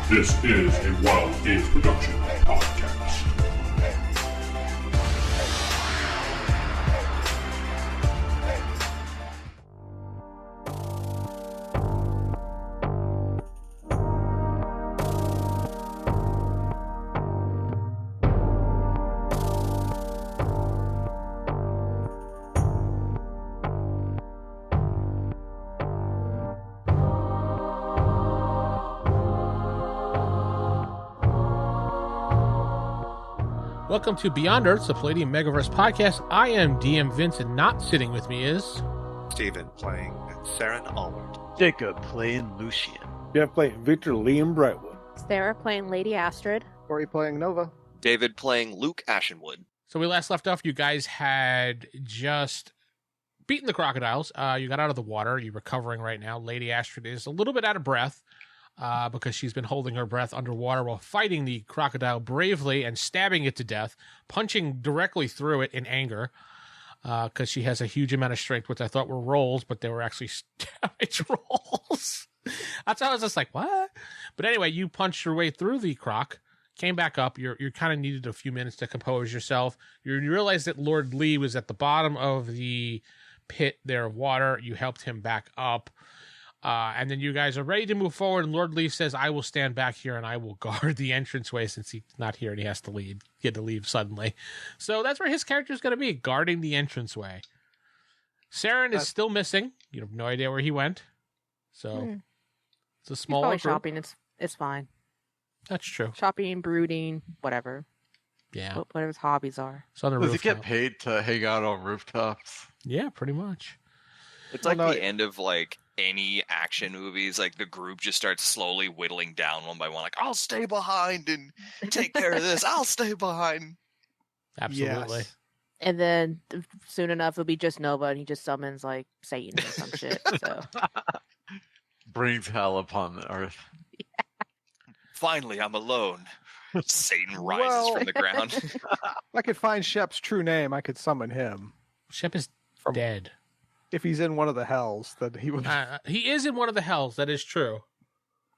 This is a Wild Age Production podcast. Welcome to Beyond Earth, the Palladin Megaverse podcast. I am DM Vince, and not sitting with me is... Steven playing Seran Allward. Jakob playing Lucian. Geoff playing Victor Liam Brightwood. Sarah playing Lady Astrid. Corey playing Nova. David playing Luke Ashenwood. So we last left off, you guys had just beaten the crocodiles. You got out of the water. You're recovering right now. Lady Astrid is a little bit out of breath because she's been holding her breath underwater while fighting the crocodile bravely and stabbing it to death, punching directly through it in anger because she has a huge amount of strength, which I thought were rolls, but they were actually damage rolls. That's how I was just like, what? But anyway, you punched your way through the croc, came back up. You kind of needed a few minutes to compose yourself. You realized that Lord Lee was at the bottom of the pit there of water. You helped him back up. And then you guys are ready to move forward, and Lord Lee says, I will stand back here and I will guard the entranceway since he's not here and he has to leave. He had to leave suddenly. So that's where his character is going to be, guarding the entranceway. Seran is still missing. You have no idea where he went. So it's a small He's probably shopping. It's fine. That's true. Shopping, brooding, whatever. Yeah. Whatever his hobbies are. It's on the Does he rooftop. get paid to hang out on rooftops? Yeah, pretty much. It's like the end of like any action movies, like the group just starts slowly whittling down one by one, like, I'll stay behind and take care of this. I'll stay behind. Absolutely. Yes. And then soon enough, it'll be just Nova, and he just summons like Satan or some shit. So Brings hell upon the earth. Finally, I'm alone. Satan rises from the ground. If I could find Shep's true name, I could summon him. Shep is dead. If he's in one of the hells, then he would He is in one of the hells. That is true.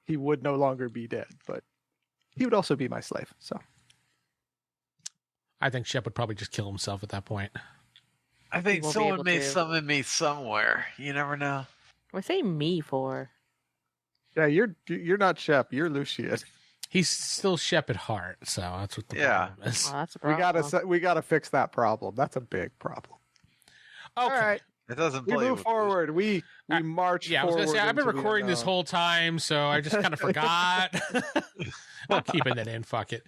he would no longer be dead, but he would also be my slave. So I think Shep would probably just kill himself at that point. I think won't be someone able may to. summon me somewhere. You never know. what say me for? yeah, you're not Shep, you're Lucian. He's still Shep at heart, so that's what the problem is. Oh, that's a We problem. we gotta fix that problem. That's a big problem. Okay. All right, It doesn't we play move with forward. We Uh, march. Yeah, I was forward going to say, I've been into the recording this unknown. whole time, so I just kind of forgot. I'm keeping that in. Fuck it.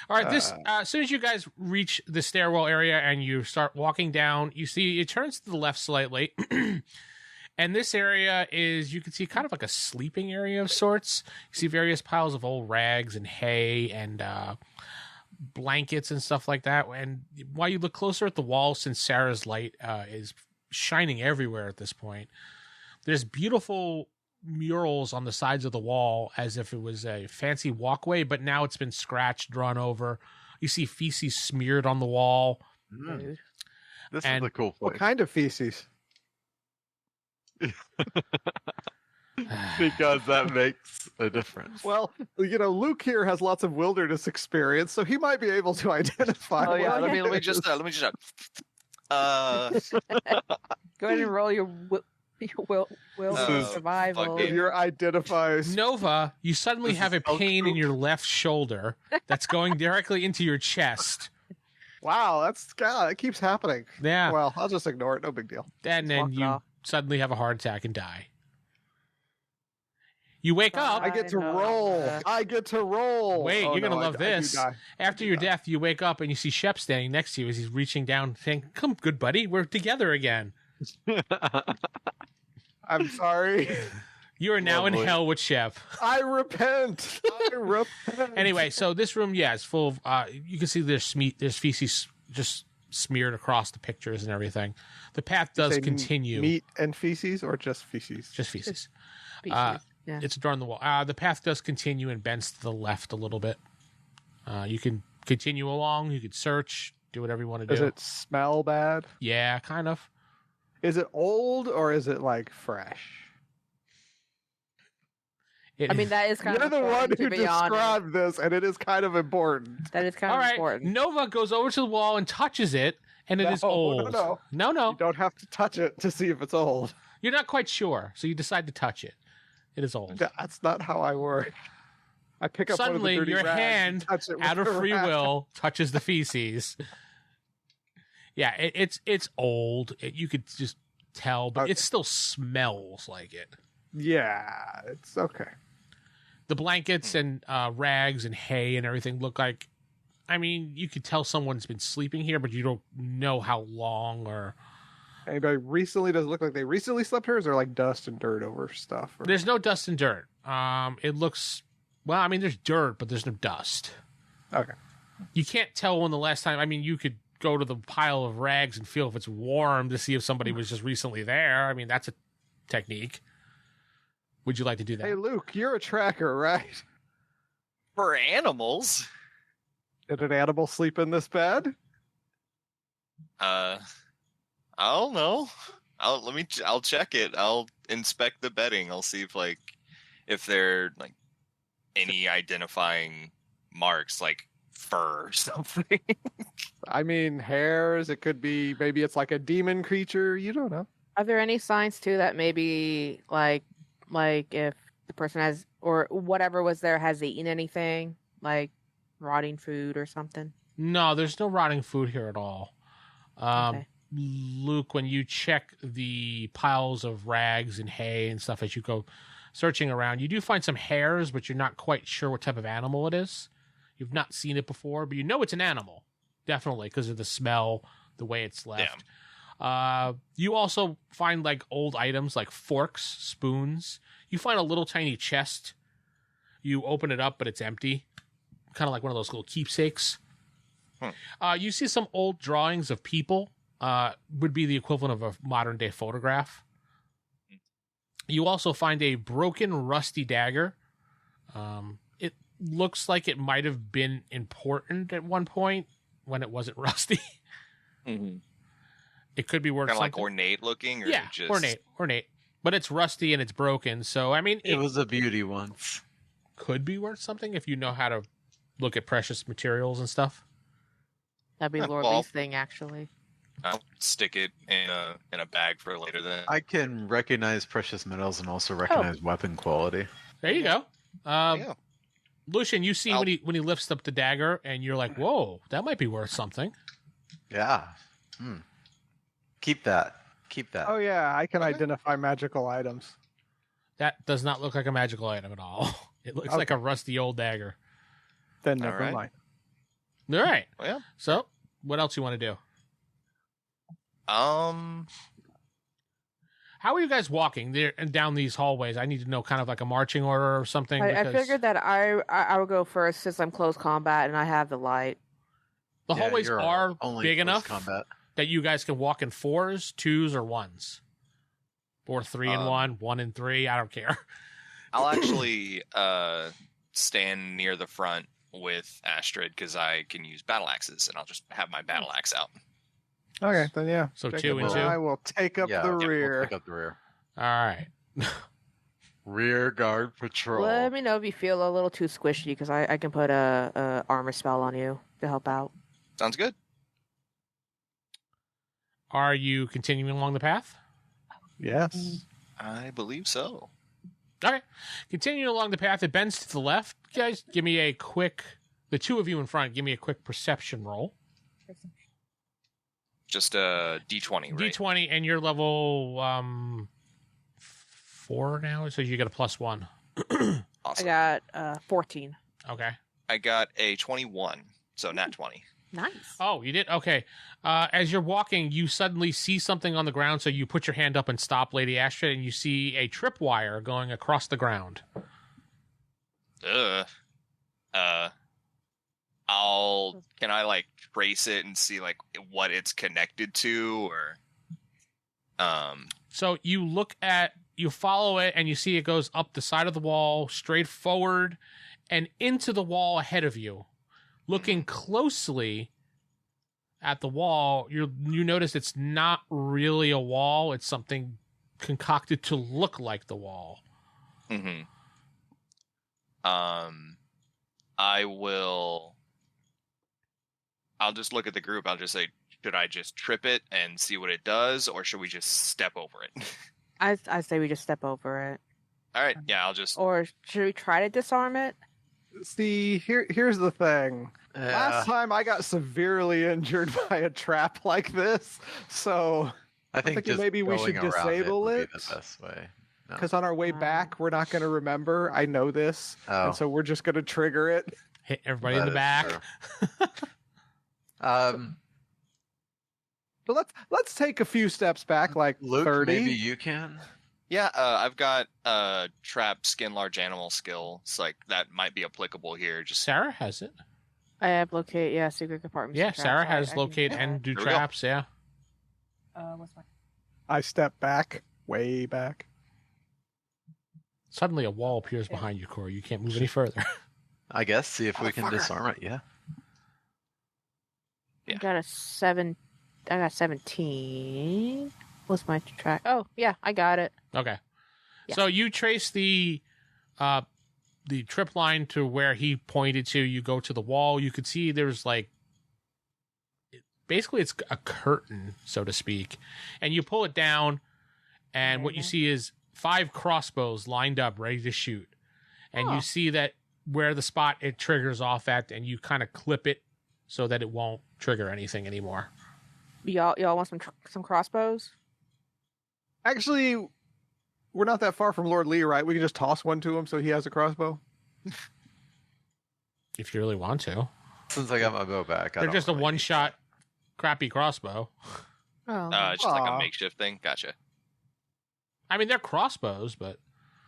All right, as soon as you guys reach the stairwell area and you start walking down, you see it turns to the left slightly. And this area is, you can see kind of like a sleeping area of sorts. You see various piles of old rags and hay and blankets and stuff like that. And while you look closer at the wall, since Sarah's light is shining everywhere at this point, there's beautiful murals on the sides of the wall as if it was a fancy walkway, but now it's been scratched, drawn over. You see feces smeared on the wall. Dude. This and- is a cool What place. kind of feces? Because that makes a difference. Well, Luke here has lots of wilderness experience, so he might be able to identify. Oh yeah, what let me it just is. Go ahead and roll your will Oh, survival. fucking- Your identifies. Nova, you suddenly This have is a pain in so your left shoulder that's going directly into your chest. Wow, that keeps happening. Yeah. Well, I'll just ignore it. No big deal. And then walk it you off. suddenly have a heart attack and die. You wake up. I get to know. roll. I get to roll. Wait, Oh, you're gonna no, love I do this. die. After your death, you wake up and you see Shep standing next to you as he's reaching down, saying, "Come, good buddy, we're together again." I'm sorry. You are now in Lovely. hell with Shep. I repent. I repent. Anyway, so this room, yeah, is full of. You can see there's feces just smeared across the pictures and everything. The path does Say continue. Meat and feces, or just feces? Just feces. Species. Yeah. It's drawn the wall. The path does continue and bends to the left a little bit. You can continue along. You could search, do whatever you want to do. Does it smell bad? Yeah, kind of. Is it old or is it like fresh? It- I mean, that is kind You're of the one important, who to be honest. described this, and it is kind of important. That is kind all of right. important. Nova goes over to the wall and touches it, and it is No, old. No. You don't have to touch it to see if it's old. You're not quite sure, so you decide to touch it. It is old. That's not how I work. I pick up Suddenly, one of the dirty your rags hand, and touch it with out of the free rag. will, touches the feces. Yeah, it's old. You could just tell, but it still smells like it. Yeah, it's okay. The blankets and rags and hay and everything look like, I mean, you could tell someone's been sleeping here, but you don't know how long or... Anybody recently, does it look like they recently slept here? Or is there like dust and dirt over stuff? Or... There's no dust and dirt. It looks, well, I mean, there's dirt, but there's no dust. Okay. You can't tell when the last time, I mean, you could go to the pile of rags and feel if it's warm to see if somebody was just recently there. I mean, that's a technique. Would you like to do that? Hey, Luke, you're a tracker, right? For animals, Did an animal sleep in this bed? I don't know. I'll check it. I'll inspect the bedding. I'll see if there like any identifying marks like fur or something. I mean, hairs. It could be, maybe it's like a demon creature. You don't know. Are there any signs too that maybe like if the person has or whatever was there has eaten anything like rotting food or something? No, there's no rotting food here at all. Okay. Luke, when you check the piles of rags and hay and stuff as you go searching around, you do find some hairs, but you're not quite sure what type of animal it is. You've not seen it before, but you know it's an animal, definitely, because of the smell, the way it's left. You also find like old items like forks, spoons. You find a little tiny chest. You open it up, but it's empty. Kind of like one of those little keepsakes. You see some old drawings of people. Would be the equivalent of a modern day photograph. You also find a broken, rusty dagger. It looks like it might have been important at one point when it wasn't rusty. Mm-hmm. It could be worth Kind of something. like ornate looking, or Yeah, just ornate. But it's rusty and it's broken, so I mean, It was a beauty once. could be worth something if you know how to look at precious materials and stuff. That'd be Lord Well- Lee's thing, actually. I'll stick it in a bag for later. Then I can recognize precious metals and also recognize weapon quality. There you go. yeah. Lucian, you see I'll- when he lifts up the dagger, and you're like, "Whoa, that might be worth something." Yeah. Keep that. Oh yeah, I can identify magical items. That does not look like a magical item at all. It looks like a rusty old dagger. Then All never right. mind. All right. Well, So, what else you want to do? um, How are you guys walking there and down these hallways? I need to know kind of like a marching order or something. I because figured that I would go first since I'm close combat and I have the light. the Yeah, hallways you're are only big close enough combat. that you guys can walk in 4s, 2s, or 1s. Or 3 and 1, 1 and 3. I don't care. I'll actually stand near the front with Astrid because I can use battle axes, and I'll just have my battle axe out. Okay, then yeah. So Jacob 2 and 2. I will take up Yeah, the we'll rear. pick up the rear. All right. Rear guard patrol. Let me know if you feel a little too squishy because I can put a armor spell on you to help out. Sounds good. Are you continuing along the path? Yes. I believe so. Okay. Continuing along the path, it bends to the left. Guys, give me a quick, the two of you in front, give me a quick perception roll. Just a D20, right? D20, and you're level 4 now, so you get a +1. I Awesome. got 14. Okay. I got a 21, so nat 20. Nice. Oh, you did? Okay. As you're walking, you suddenly see something on the ground, so you put your hand up and stop Lady Astrid, and you see a tripwire going across the ground. Can I like trace it and see like what it's connected to, or So you follow it, and you see it goes up the side of the wall, straight forward, and into the wall ahead of you. Looking closely at the wall, you notice it's not really a wall. It's something concocted to look like the wall. mm-hmm. I'll just look at the group. I'll just say, should I just trip it and see what it does, or should we just step over it? I say we just step over it. All right, yeah, I'll just. Or should we try to disarm it? See, here's the thing. Last time I got severely injured by a trap like this, so I think thinking just maybe we should going around disable would it. be the best way. No. Because on our way back, we're not going to remember. I know this, Oh. and so we're just going to trigger it. Hit everybody in the That is back. true. But let's take a few steps back, like Luke, 30. maybe you can. Yeah, I've got trap skin large animal skill. It's like that might be applicable here. Just Sarah has it. I have locate, secret compartments. Yeah, and traps. Sarah I has can locate do and that. do There we go. traps. Yeah. What's my? I step back, way back. Suddenly, a wall appears behind you, Corey. You can't move any further. I guess. See if we can Motherfucker. disarm it. Yeah. Yeah. I got 17. What's my track? Oh, yeah, I got it. Okay. Yeah. So you trace the trip line to where he pointed to. You go to the wall. You could see there's like, basically it's a curtain, so to speak, and you pull it down, and what you see is 5 crossbows lined up, ready to shoot, and you see that where the spot it triggers off at, and you kind of clip it so that it won't trigger anything anymore. Y'all want some crossbows? Actually, we're not that far from Lord Lee, right? We can just toss one to him so he has a crossbow. If you really want to. Since I got my bow back, They're just a really one-shot crappy crossbow. Oh, it's just like a Aw. makeshift thing. Gotcha. I mean, they're crossbows, but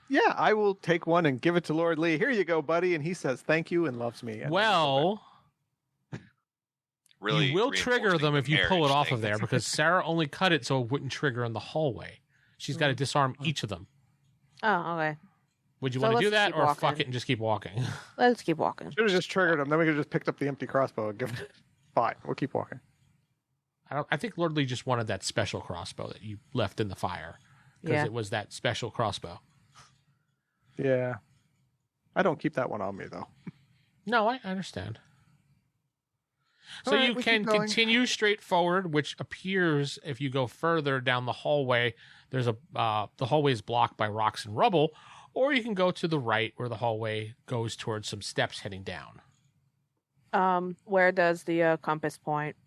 Yeah, I will take one and give it to Lord Lee. Here you go, buddy. And he says thank you and loves me. And well, Really, you will trigger reinforcing them the if you pull it marriage off thing. of there, because Sarah only cut it so it wouldn't trigger in the hallway. She's got to disarm each of them. oh, okay. Would you So want to do let's that, keep or walking. fuck it and just keep walking? Let's keep walking. should have just triggered him. Then we could have just picked up the empty crossbow and given it. Fine, we'll keep walking. I think Lord Lee just wanted that special crossbow that you left in the fire, because Yeah. it was that special crossbow. Yeah. I don't keep that one on me, though. No, I understand. So All right, you we can keep going. continue straight forward, which appears if you go further down the hallway, there's the hallway is blocked by rocks and rubble, or you can go to the right where the hallway goes towards some steps heading down. Where does the compass point?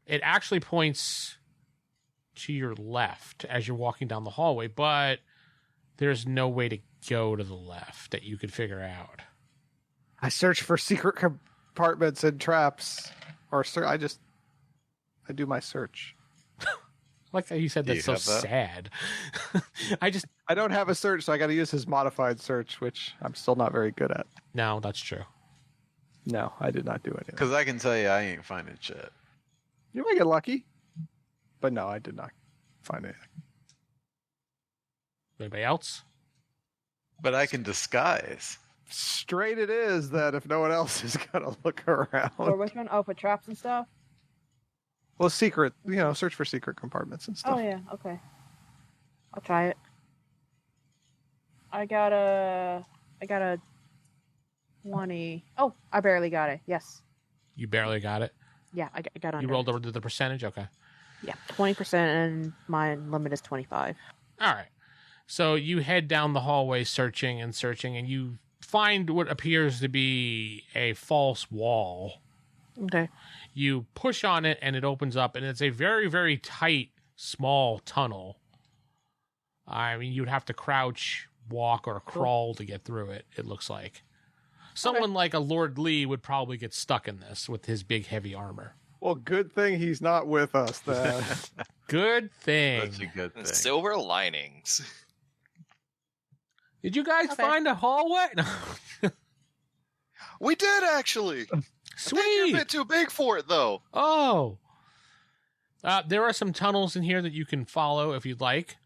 It actually points to your left as you're walking down the hallway, but there's no way to go to the left that you could figure out. I search for secret compartments and traps. I do my search. I like how you said Do that's you so have that? sad. I don't have a search, so I got to use his modified search, which I'm still not very good at. No, that's true. No, I did not do anything. Because I can tell you, I ain't finding shit. You might get lucky. But no, I did not find anything. Anybody else? But I can disguise. Straight it is that if no one else is going to look around. which one? Oh, for traps and stuff? Well, secret, search for secret compartments and stuff. Oh, yeah, okay. I'll try it. I got a 20. Oh, I barely got it. Yes. You barely got it. Yeah, I got under. You rolled over to the percentage? Okay. Yeah, 20%, and my limit is 25. All right. So you head down the hallway searching, and you find what appears to be a false wall. Okay. You push on it, and it opens up, and it's a very, very tight, small tunnel. I mean, you'd have to crouch, walk, or crawl to get through it, it looks like. Someone like a Lord Lee would probably get stuck in this with his big, heavy armor. Well, good thing he's not with us then. Good thing. That's a good thing. Silver linings. Did you guys Okay. find a hallway? No. We did actually. I think you're a Sweet. bit too big for it, though. Oh. There are some tunnels in here that you can follow if you'd like.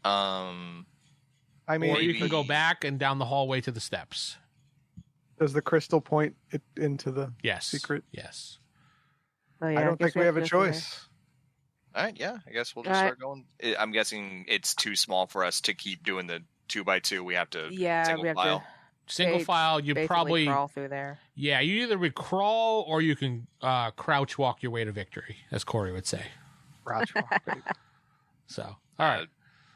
I mean, Or you can Maybe. go back and down the hallway to the steps. does the crystal point it into the Yes. secret? Yes. Oh, yeah, I don't guess think we have a to go through choice. All right, yeah. I guess we'll just All right. start going. I'm guessing it's too small for us to keep doing the 2x2, we have to Yeah, single we have file. to Single file, you basically probably crawl through there. Yeah, you either would crawl or you can crouch walk your way to victory, as Corey would say. Crouch walk, baby. So, all right.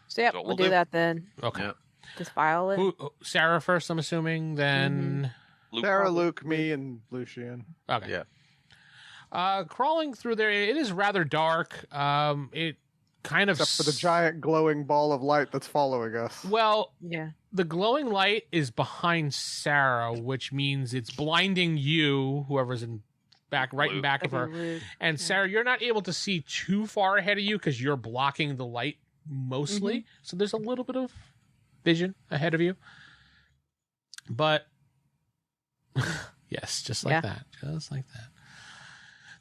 So yeah, So we'll we'll do do. that then. Okay. Yeah. Just file it. Sarah first, I'm assuming, then... Luke, Sarah, Luke, me, and Lucian. Okay. Yeah. Crawling through there, it is rather dark. It kind of... Except for the giant glowing ball of light that's following us. Well, Yeah. the glowing light is behind Sarah, which means it's blinding you, whoever's in right in back of her. Luke. And Sarah, you're not able to see too far ahead of you because you're blocking the light mostly. So there's a little bit of vision ahead of you. But yes, just like that. Just like that.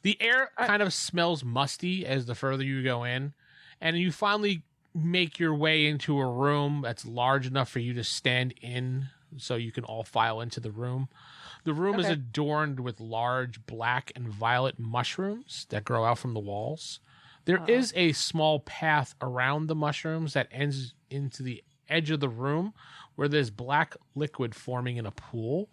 The air kind of smells musty as the further you go in. And you finally make your way into a room that's large enough for you to stand in so you can all file into the room. The room is adorned with large black and violet mushrooms that grow out from the walls. There is a small path around the mushrooms that ends into the edge of the room where there's black liquid forming in a pool.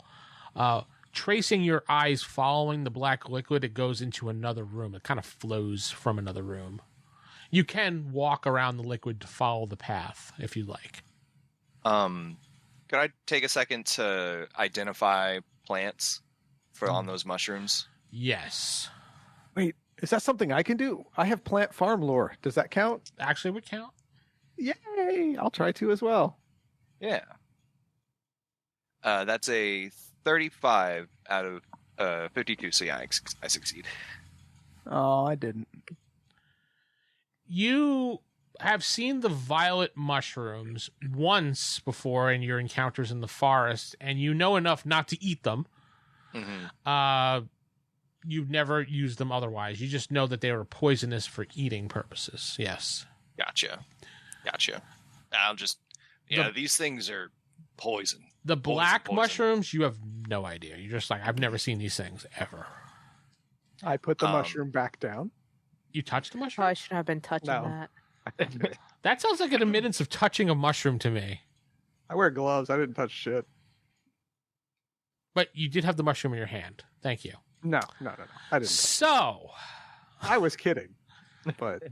Tracing your eyes following the black liquid, it goes into another room. It kind of flows from another room. You can walk around the liquid to follow the path if you like. could I take a second to identify plants on those mushrooms? Yes. Wait, is that something I can do? I have plant farm lore. Does that count? Actually would count. Yay! I'll try to as well. Yeah. That's a 35 out of 52, so yeah, I succeed. Oh, I didn't. You have seen the violet mushrooms once before in your encounters in the forest, and you know enough not to eat them. Mm-hmm. You've never used them otherwise. You just know that they were poisonous for eating purposes. Yes. Gotcha. I'll just... Yeah, these things are poison. The black Poison. mushrooms, you have no idea. You're just like, I've never seen these things ever. I put the mushroom back down. You touched the mushroom? Probably shouldn't have been touching No. that. That sounds like an admittance of touching a mushroom to me. I wear gloves. I didn't touch shit. But you did have the mushroom in your hand. Thank you. No. I didn't. So, I was kidding. But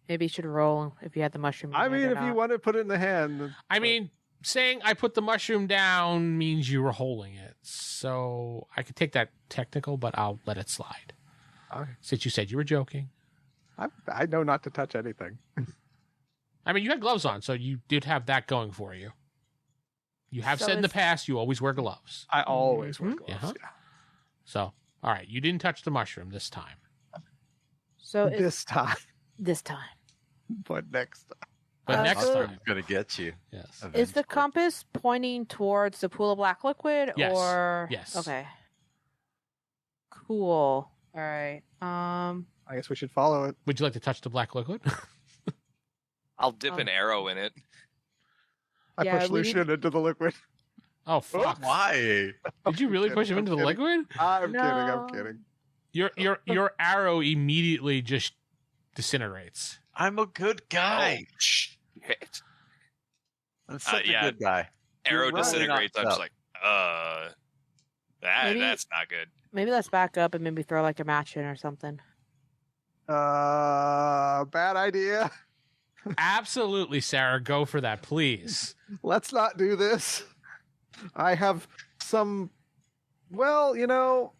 Maybe you should roll if you had the mushroom. in I your mean, hand if or you not. want to put it in the hand. I mean, saying I put the mushroom down means you were holding it. So I could take that technical, but I'll let it slide. Okay. Since you said you were joking. I know not to touch anything. I mean, you had gloves on, so you did have that going for you. You have So said in the it's- past you always wear gloves. I always wear Mhm. gloves. Uh-huh. Yeah. So, all right, you didn't touch the mushroom this time. So it's This time, this time. but next time. But next so- time, Gonna get you. yes. Is the eventually. compass pointing towards the pool of black liquid Yes. or Yes. Okay. Cool. All right. I guess we should follow it. Would you like to touch the black liquid? I'll dip an arrow in it. I Yeah, pushed we need- Lucian into the liquid. Oh, fuck. Why? Did you really push him into the I'm liquid? I'm No. kidding. Your arrow immediately just disintegrates. I'm a good guy. Oh, shit. I'm such yeah. a good guy. Arrow You're right. disintegrates. I'm just Up. like, Maybe- that's not good. maybe let's back up and maybe throw like a match in or something. Bad idea. Absolutely, Sarah. Go for that, please. Let's not do this. I have some. Well,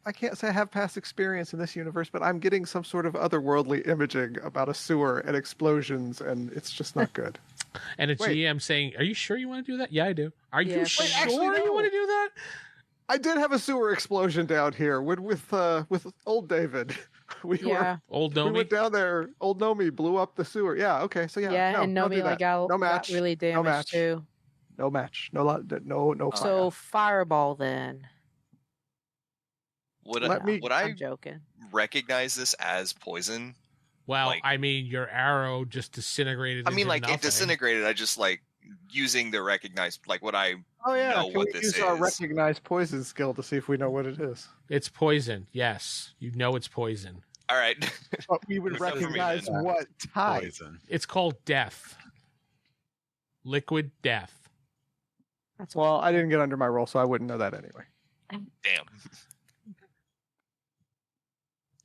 I can't say I have past experience in this universe, but I'm getting some sort of otherworldly imaging about a sewer and explosions, and it's just not good. And a Wait. GM saying, "Are you sure you want to do that?" Yeah, I do. Are Yeah, you but- sure Wait, actually, you no. want to do that? I did have a sewer explosion down here with old David. Yeah. Old We Nomi. went down there. Old Nomi blew up the sewer. Yeah. Okay. So Yeah, no, and don't do Nomi like that. got, no match. got really damaged match. too. No match. No fire. So fireball then. Would Let me- would I'm I joking. recognize this as poison? Well, like- I mean, your arrow just disintegrated. I mean, into like nothing. it disintegrated. I just like using the recognize. Like what I Oh yeah. know Can what we this use our is. recognize poison skill to see if we know what it is? It's poison. Yes, you know it's poison. All right. But we would Except for me, recognize then. what type. Poison. It's called death. Liquid death. That's Well, I didn't get under my roll, so I wouldn't know that anyway. Damn.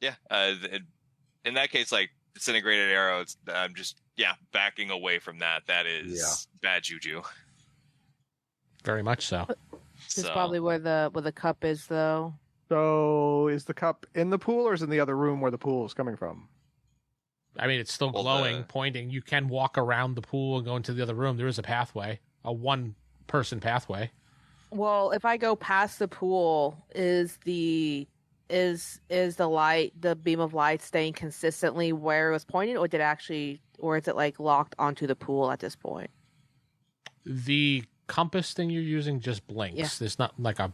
Yeah. In that case, like disintegrated arrow, I'm just backing away from that. That is bad juju. Very much so. This is So, probably where the cup is, though. So is the cup in the pool or is it in the other room where the pool is coming from? I mean, it's still Well, glowing, pointing. You can walk around the pool and go into the other room. There is a pathway, a one-person pathway. Well, if I go past the pool, is the light, the beam of light, staying consistently where it was pointing, or is it like locked onto the pool at this point? The compass thing you're using just blinks. Yeah. There's not like a...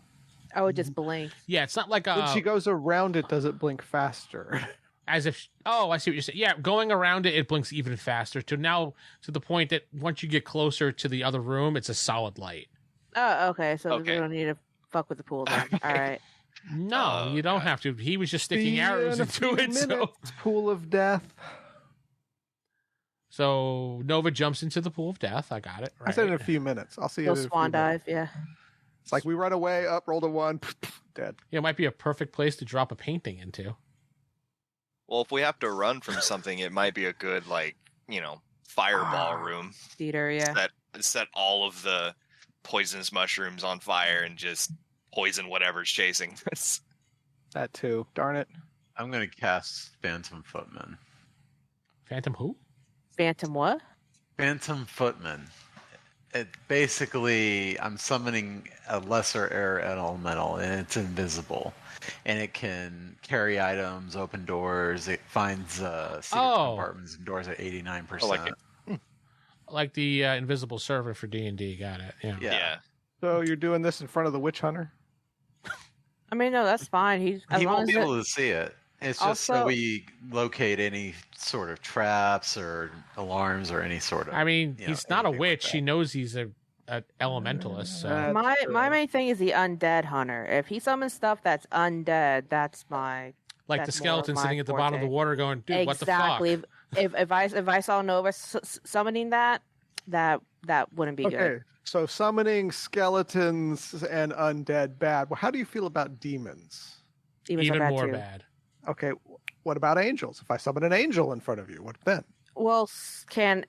Oh, it just blinked. Yeah, it's not like a... When she goes around it, does it blink faster? As if... Oh, I see what you're saying. Yeah, going around it, it blinks even faster. To the point that once you get closer to the other room, it's a solid light. Oh, okay. So we Okay. don't need to fuck with the pool then. All right. No, you don't have to. He was just sticking See you arrows in a into few it. So... minutes, Pool of death. So Nova jumps into the pool of death. I got it. Right. I said in a few minutes. I'll see you Go in a few swan minutes. dive. Yeah. It's like we run away, up, roll to 1, dead. Yeah, it might be a perfect place to drop a painting into. well, if we have to run from something, it might be a good fireball room. Theater. Yeah. Set all of the poisonous mushrooms on fire and just poison whatever's chasing us. That too. Darn it. I'm going to cast Phantom Footman. Phantom who? Phantom what? Phantom Footman. It basically, I'm summoning a lesser air elemental, and it's invisible, and it can carry items, open doors. It finds secret compartments and doors at 89%. I like it. Like the invisible servant for D&D. Got it. Yeah. Yeah. So you're doing this in front of the witch hunter? I mean, no, that's fine. He won't be able to see it. It's just so Also- we locate any sort of traps or alarms or any sort of. I mean, you know, he's not a anything like witch. that. She knows he's a elementalist. So That's my true. main thing is the undead hunter. If he summons stuff that's undead, that's my like the that's more skeleton of my sitting at the bottom of the forte. water, going, "Dude, exactly. what the fuck?" If I saw Nova summoning that wouldn't be Okay, good. so summoning skeletons and undead bad. Well, how do you feel about demons? Demons are Even bad more too. bad. Okay, what about angels? If I summon an angel in front of you, what then? Well, can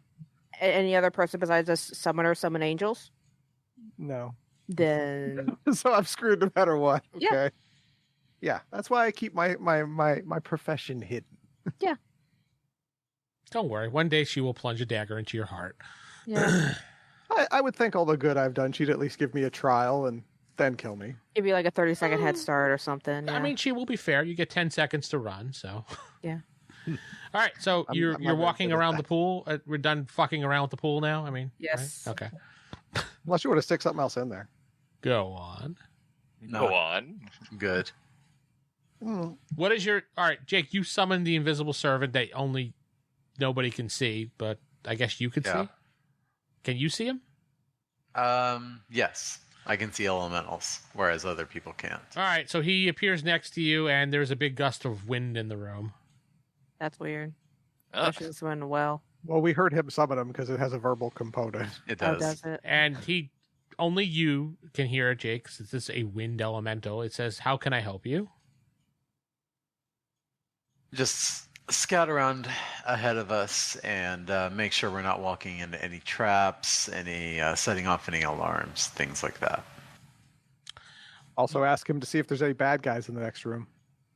any other person besides us summoner summon angels? No. Then So I'm screwed no matter what. Yeah. Okay. Yeah, that's why I keep my profession hidden. Don't worry. One day she will plunge a dagger into your heart. yeah, I would think all the good I've done, she'd at least give me a trial and then kill me. give you like a 30-second head start or something. I yeah. mean, she will be fair. You get 10 seconds to run. So Yeah. All right. So I'm you're not you're very walking good at around that. the pool. We're done fucking around with the pool now. I mean, Yes. right? Okay. Unless you want to stick something else in there. Go on. No, Go on. good. Hmm. What is your... All right, Jake, you summoned the invisible servant that only nobody can see, but I guess you could Yeah. see? Can you see him? Yes, I can see elementals, whereas other people can't. All right, so he appears next to you, and there's a big gust of wind in the room. That's weird. Ugh. Especially this one well. Well, we heard him summon him because it has a verbal component. It Oh, does. does it? And only you can hear it, Jake, since this is a wind elemental. It says, "How can I help you?" Just scout around ahead of us and make sure we're not walking into any traps, any setting off any alarms, things like that. Also ask him to see if there's any bad guys in the next room.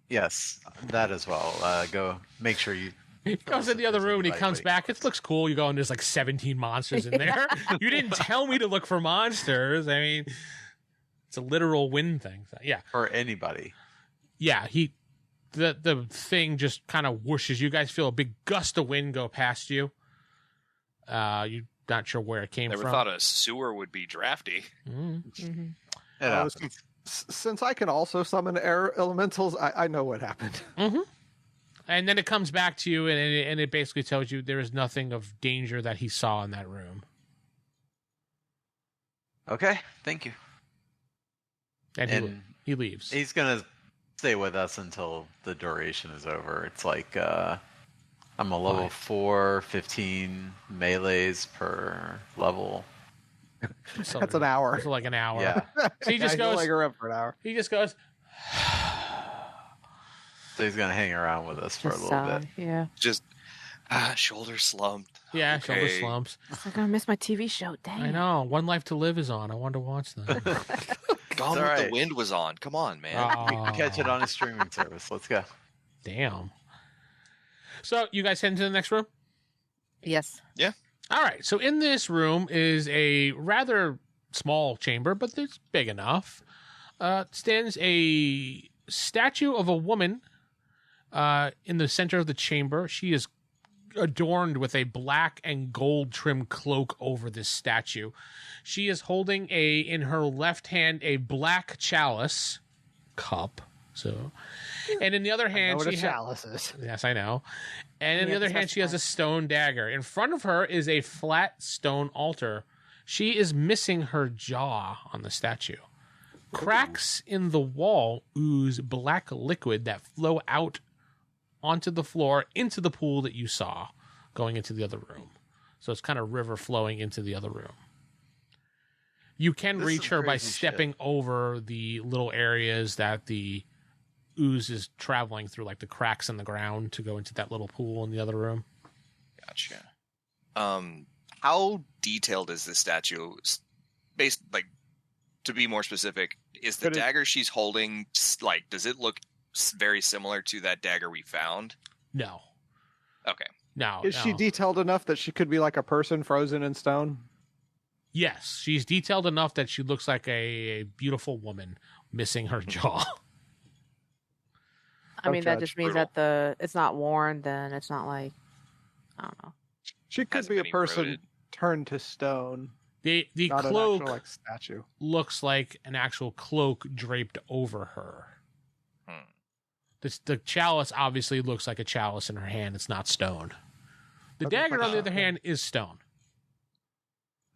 Yes, that as well. Go make sure you. He goes in the other room and he comes back. It looks cool. You go and there's like 17 monsters in there. You didn't tell me to look for monsters. I mean, it's a literal wind thing. So, yeah. Or anybody. Yeah, the thing just kind of whooshes. You guys feel a big gust of wind go past you. You're not sure where it came Never from. thought a sewer would be drafty. Mm. Mm-hmm. It Oh, happens. Since I can also summon air elementals, I know what happened. Mm-hmm. And then it comes back to you, and it basically tells you there is nothing of danger that he saw in that room. Okay, thank you. And, And he leaves. he's gonna stay with us until the duration is over. It's like I'm a level Fine. 4, 15 melees per level. So That's an hour. So like an hour. Yeah. So he just he'll goes. leg her up for an hour. He just goes. So he's gonna hang around with us for a little bit. Yeah. Just shoulder slumped. Yeah, shoulder Okay. slumps. It's like I miss my TV show. Dang. I know. One Life to Live is on. I wanted to watch that. Gone with alright. the Wind was on. Come on, man. You can catch it on his streaming service. Let's go. Damn. So you guys head into the next room? Yes. All right. So in this room is a rather small chamber, but it's big enough. Stands a statue of a woman in the center of the chamber. She is adorned with a black and gold trimmed cloak over this statue. She is holding in her left hand a black chalice cup. So, and in the other I know hand, what a she has. chalice is. Yes, I know. And in the Yeah, other that's hand, she has a stone dagger. In front of her is a flat stone altar. She is missing her jaw on the statue. Cracks in the wall ooze black liquid that flow out onto the floor into the pool that you saw going into the other room. So it's kind of river flowing into the other room. You can This is reach her by crazy shit. stepping over the little areas that the ooze is traveling through, like the cracks in the ground to go into that little pool in the other room. Gotcha. How detailed is this statue? Based, like, to be more specific, is the Could it- dagger she's holding like? Does it look very similar to that dagger we found? No. Okay. No. Is she no. detailed enough that she could be like a person frozen in stone? Yes, she's detailed enough that she looks like a beautiful woman missing her jaw. I mean, that judge. just means that it's not worn. Then it's not like I don't know. She could Hasn't be a been person eroded. turned to stone. The Not an cloak actual, like, statue. looks like an actual cloak draped over her. The chalice obviously looks like a chalice in her hand. It's not stone. The Okay, dagger, on the other okay. hand, is stone.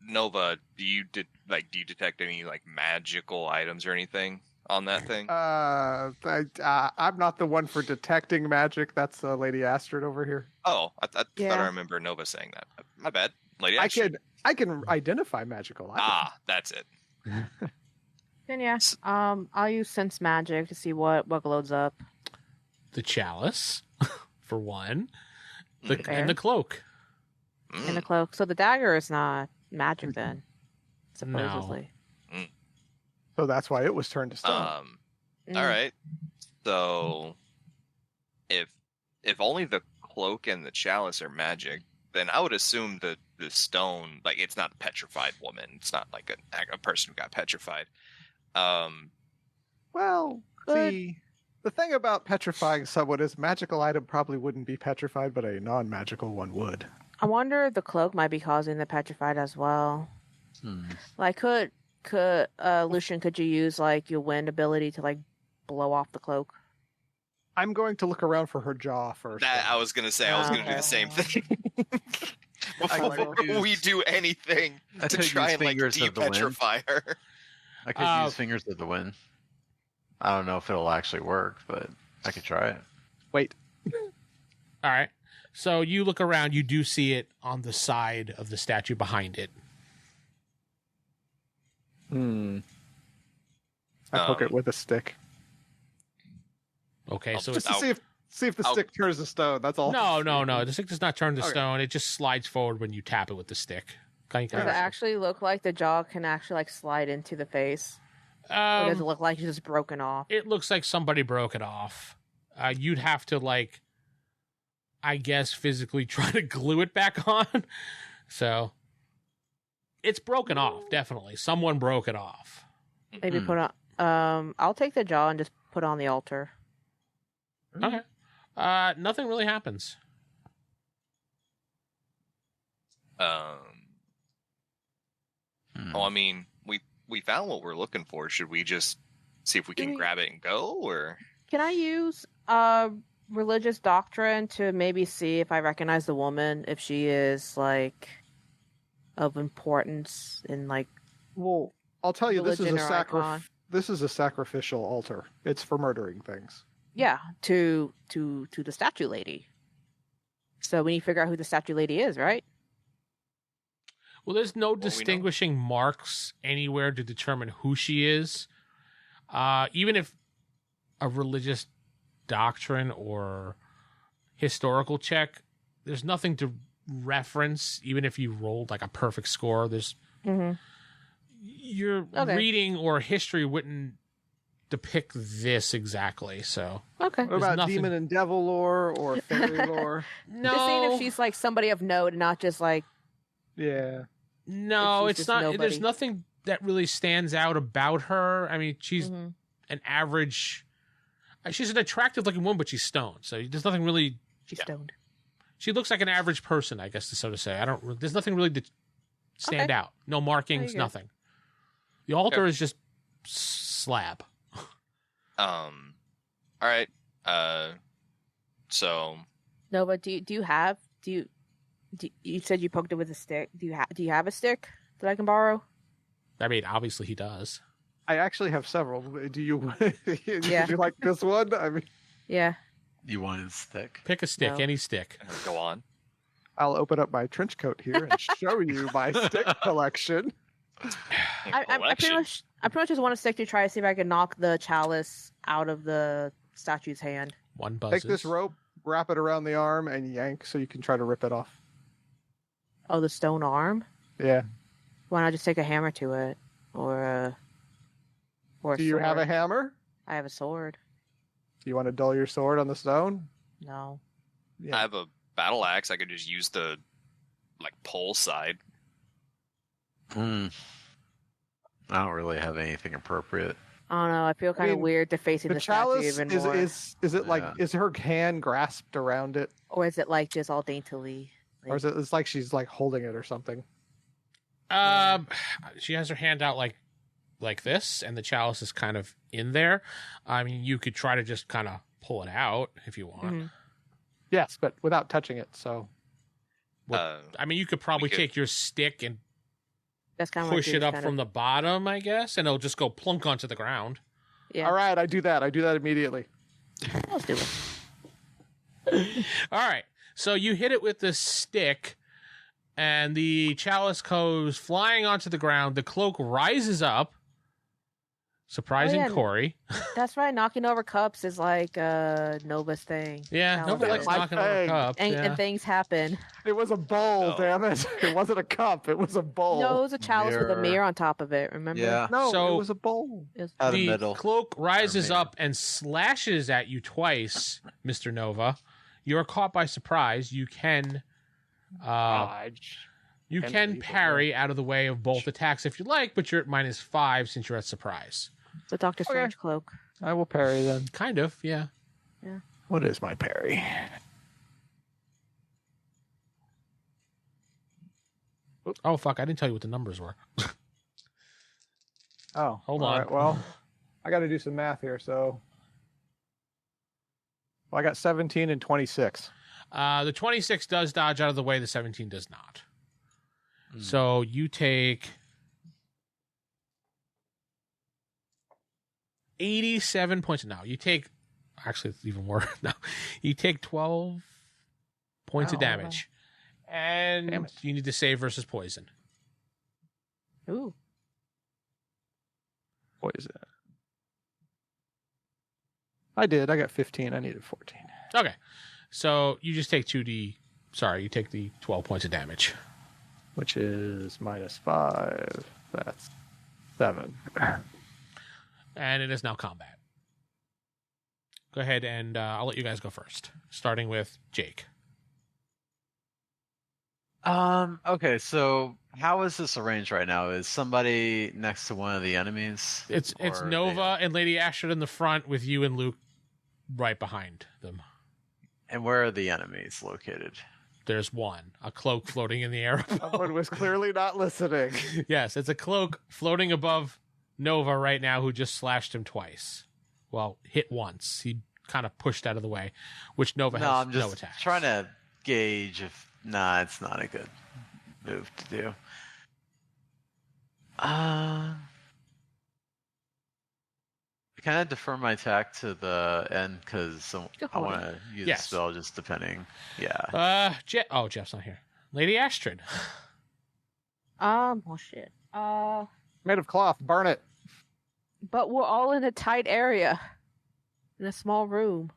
Nova, do you detect any like magical items or anything on that thing? I'm not the one for detecting magic. That's Lady Astrid over here. Oh, I thought I Yeah. remember Nova saying that. My bad, lady. I Astrid. can identify magical items. Ah, that's it. Then yeah, I'll use sense magic to see what glows up. The chalice, for one, Mm. and the cloak. In the cloak. So the dagger is not magic then, No. supposedly. So that's why it was turned to stone. Mm. All right. So, if only the cloak and the chalice are magic, then I would assume that the stone, like, it's not a petrified woman. It's not like a person who got petrified. Well, But- the thing about petrifying someone is magical item probably wouldn't be petrified, but a non-magical one would. I wonder if the cloak might be causing the petrified as well. Like, could Lucian, could you use like your wind ability to like blow off the cloak? I'm going to look around for her jaw first. That I was gonna say. I was gonna do the same thing. Before we do anything I to could try use and like fingers of the wind. de-petrify her. I could use Fingers of the Wind. I don't know if it'll actually work, but I could try it. Wait. All right. So you look around, you do see it on the side of the statue behind it. I poke it with a stick. Okay, so Just it's, to see if the stick turns to stone. That's all. no. The stick does not turn to Okay. stone. It just slides forward when you tap it with the stick. Kind Does it actually look like the jaw can actually like slide into the face? Or does it look like it's just broken off? It looks like somebody broke it off. You'd have to, like, I guess, physically try to glue it back on. So it's broken off, definitely. Someone broke it off. Maybe put on. I'll take the jaw and just put it on the altar. Okay. Nothing really happens. Oh, I mean, we found what we're looking for. Should we just see if we can grab it and go, or? Can I use religious doctrine to maybe see if I recognize the woman, if she is like of importance in like? Well, I'll tell you, this is a religion or icon? This is a sacrificial altar. It's for murdering things. Yeah, to the statue lady. So we need to figure out who the statue lady is, right? Well, there's no we know. distinguishing marks anywhere to determine who she is. Even if a religious doctrine or historical check, there's nothing to reference. Even if you rolled like a perfect score, there's your reading or history wouldn't depict this exactly. So Okay. What about nothing- demon and devil lore or fairy lore? Just seeing no, if she's like somebody of note and not just like Yeah. no, she's it's just not. nobody. There's nothing that really stands out about her. I mean, she's an average. She's an attractive looking woman, but she's stoned. So there's nothing really. she's stoned. She looks like an average person, I guess, so to say. I don't. There's nothing really to stand Okay. out. No markings, There you go. nothing. The altar is just slab. All right. So Nova, do you said you poked it with a stick? Do you have a stick that I can borrow? I mean, obviously he does. I actually have several. Do you Yeah. do you like this one? I mean, Yeah. You want his stick? Pick a stick, No. any stick. go on. I'll open up my trench coat here and show you my stick collection. I pretty much just want a stick to try to see if I can knock the chalice out of the statue's hand. One buzzes. Take this rope, wrap it around the arm, and yank so you can try to rip it off. Oh, the stone arm? Yeah. Why not just take a hammer to it, or a Do you have a sword? hammer? I have a sword. Do you want to dull your sword on the stone? No. Yeah. I have a battle axe. I could just use the pole side. I don't really have anything appropriate. I don't know. I feel kind of mean, weird to facing the the statue chalice even is more. is it like Yeah. is her hand grasped around it, Or is it like just all daintily? or is it? It's like she's like holding it or something. She has her hand out like this, and the chalice is kind of in there. I mean, you could try to just kind of pull it out if you want. Mhm. Yes, but without touching it. So I mean, you could probably We could- take your stick and That's kind of push it up from the bottom, I guess, and it'll just go plunk onto the ground. Yeah. all right, I do that. I do that immediately. Let's do it. All right. So you hit it with the stick, and the chalice goes flying onto the ground. The cloak rises up, surprising Oh, yeah. Corey. That's right. Knocking over cups is like Nova's thing. Yeah, Chalice nobody likes is. My knocking over thing. cups. And, Yeah. and things happen. It was a bowl, Oh. damn it! It wasn't a cup. It was a bowl. No, it was a chalice with a Mirror. mirror on top of it. Remember? Yeah. No, So- it was a bowl. It was- Out of The middle. cloak rises Or up and slashes at you twice, Mr. Nova. You're caught by surprise. You can Dodge. you And can people, parry out of the way of both attacks if you like, but you're at -5 since you're at surprise. the Doctor Strange cloak. I will parry then. Kind of, yeah. What is my parry? Oh fuck! I didn't tell you what the numbers were. Oh, Hold all on. right, well, I got to do some math here. So, well, I got 17 and 26. The 26 does dodge out of the way. The 17 does not. Mm. So you take 87 points. No, you take actually it's even worse. No, you take 12 points of Ow. damage, and Damn it. you need to save versus poison. Ooh. What is it? I did. I got 15. I needed 14. Okay, so you just take 2d. Sorry, you take the 12 points of damage. Which is -5. That's 7. And it is now combat. Go ahead, and I'll let you guys go first, starting with Jake. Okay, so how is this arranged right now? Is somebody next to one of the enemies? It's Or Nova and Lady Astrid in the front with you and Luke right behind them. And where are the enemies located? There's one, a cloak floating in the air. Someone was clearly not listening. Yes, it's a cloak floating above Nova right now who just slashed him twice. Well, hit once. He kind of pushed out of the way, which Nova No, has I'm just no attacks. trying to gauge if... Nah, it's not a good move to do. Can I defer my attack to the end because I want to use Yes. a spell just depending. Yeah. Jeff's not here. Lady Astrid. Oh shit. Made of cloth. Burn it. But we're all in a tight area, in a small room.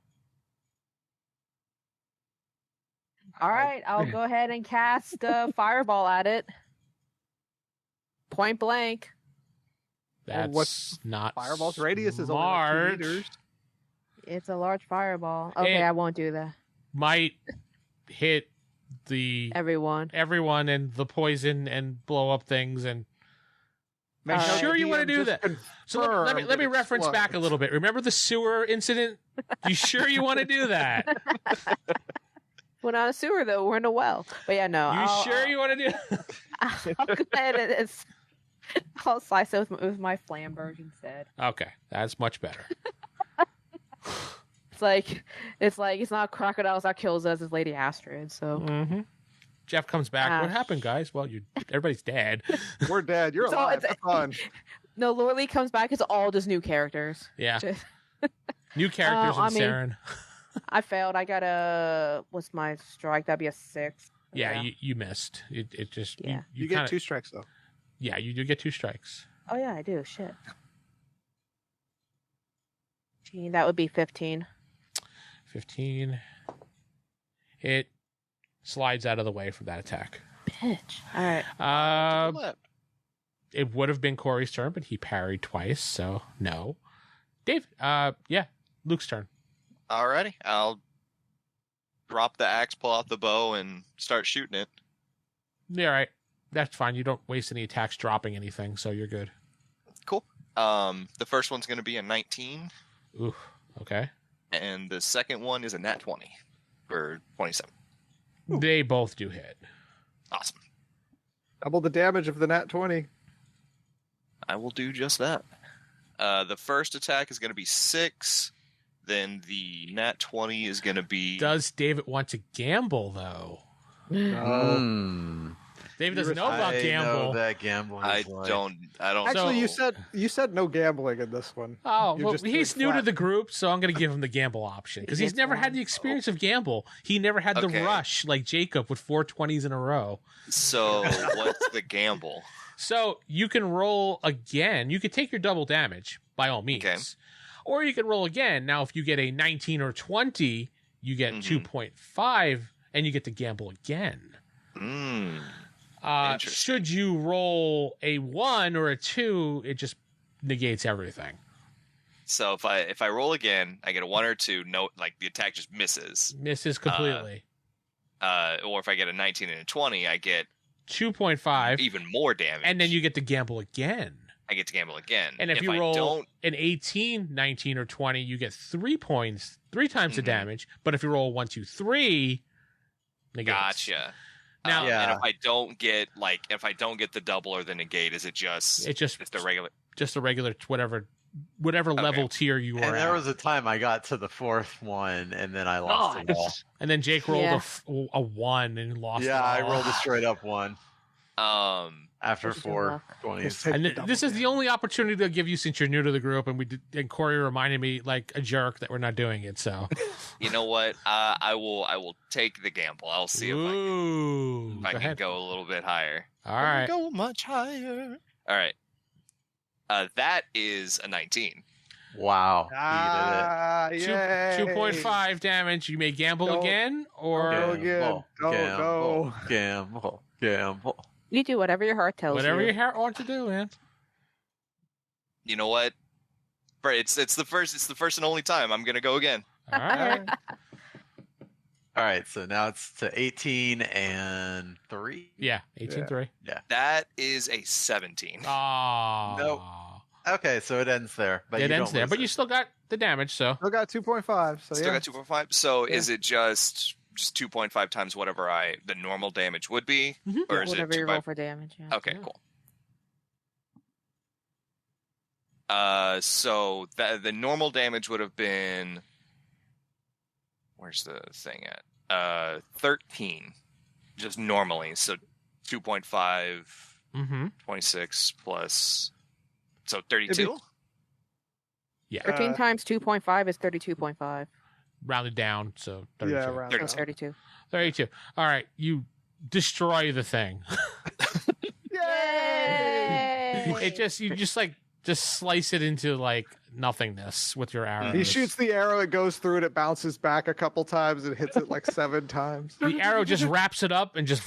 All right, I'll go ahead and cast fireball at it. Point blank. That's what's not Fireball's radius is only smart. like 2 meters. It's a large fireball. Okay, I won't do that. Might hit Everyone. everyone and the poison and blow up things and Make sure you DM want to do just that. So let confirm me that reference back a explodes. little bit. Remember the sewer incident? You sure you want to do that? We're not a sewer though. We're in a well. But yeah, no. You want to do? I'll go ahead and I'll slice it with my flamberge instead. Okay, that's much better. It's not crocodiles that kills us. It's Lady Astrid. So Mm-hmm. Jeff comes back. What happened, guys? Well, everybody's dead. We're dead. You're So alive. it's- Have fun. no, Lorelei comes back. It's all just new characters. Yeah, Just- new characters in Seran. I failed. I got what's my strike? That'd be a 6. Yeah, you missed. It just Yeah. You kinda, get 2 strikes though. Yeah, you do get 2 strikes. Oh yeah, I do. Shit. Gee, that would be 15. 15. It slides out of the way from that attack. Bitch. All right. It would have been Corey's turn, but he parried twice, so no. Dave, yeah, Luke's turn. Alrighty, I'll drop the axe, pull out the bow, and start shooting it. Yeah, all right. That's fine. You don't waste any attacks dropping anything, so you're good. Cool. The first one's going to be a 19, Ooh, okay. and the second one is a nat 20 for 27. They both do hit. Awesome. Double the damage of the nat 20. I will do just that. The first attack is going to be 6. Then the nat 20 is going to be... Does David want to gamble, though? No. David doesn't know about I gamble. know that gambling I is like... don't Actually, So- you said no gambling in this one. Oh, You're well, just he's doing new to flat. the group, so I'm going to give him the gamble option because he's It's never had fine. the experience of gamble. He never had the Okay. rush like Jacob with 4 20s in a row. So what's the gamble? So you can roll again. You could take your double damage by all means, Okay. or you can roll again. Now, if you get a 19 or 20, you get Mhm. 2.5, and you get to gamble again. Mm. Interesting. Should you roll a 1 or a 2, it just negates everything. So if I roll again, I get a 1 or 2. No, like the attack just misses. Misses completely. Or if I get a 19 and a 20, I get 2.5, even more damage. and then you get to gamble again. I get to gamble again. And if you I roll don't, an 18, 19, or 20, you get 3 points, 3 times the Mhm. damage. But if you roll 1, 2, 3, negates. gotcha. Now- Yeah. And if I don't get the double or the negate, is it just It's just the regular? just a regular whatever level tier you were And there at. was a time I got to the 4th one, and then I lost it all. And then Jake rolled Yeah. a 1 and lost. Yeah, it I all. rolled a straight up 1 after Wish you good 4 luck. 20s. And this is the only opportunity they'll give you since you're new to the group, and Corey reminded me like a jerk that we're not doing it. So You know what? I will take the gamble. I'll see if ooh, I go can ahead. go a little bit higher. All right, Go much higher. All right. That is a 19. Wow. Ah, Two- yay. 2.5 damage. You may gamble Don't- again, or Go again. Don't go. Gamble. You do whatever your heart tells whatever you. your heart wants to do, man. You know what? It's the first and only time. I'm gonna go again. All right. All right, so now it's to 18 and 3. Yeah, 18-3. That is a 17. Oh, Nope. Okay, so it ends there. But it you ends don't there, lose but it. you still got the damage. So Still got 2.5. So Still yeah. got 2.5. So Yeah. is it just 2.5 times whatever the normal damage would be, Mhm. or is Whatever it you 2 roll for damage. Yeah. Okay, Yeah. cool. So the normal damage would have been, where's the thing at? 13, just normally. So 2.5, Mm-hmm. 26 plus, so 32. Yeah. 13 times 2.5 is 32.5. Rounded down, so 32. Yeah, around. That's 32. 32. All right, you destroy the thing. Yay! You just slice it into like nothingness with your arrow. He shoots the arrow, it goes through, and it bounces back a couple times and hits it like 7 times. The arrow just wraps it up and just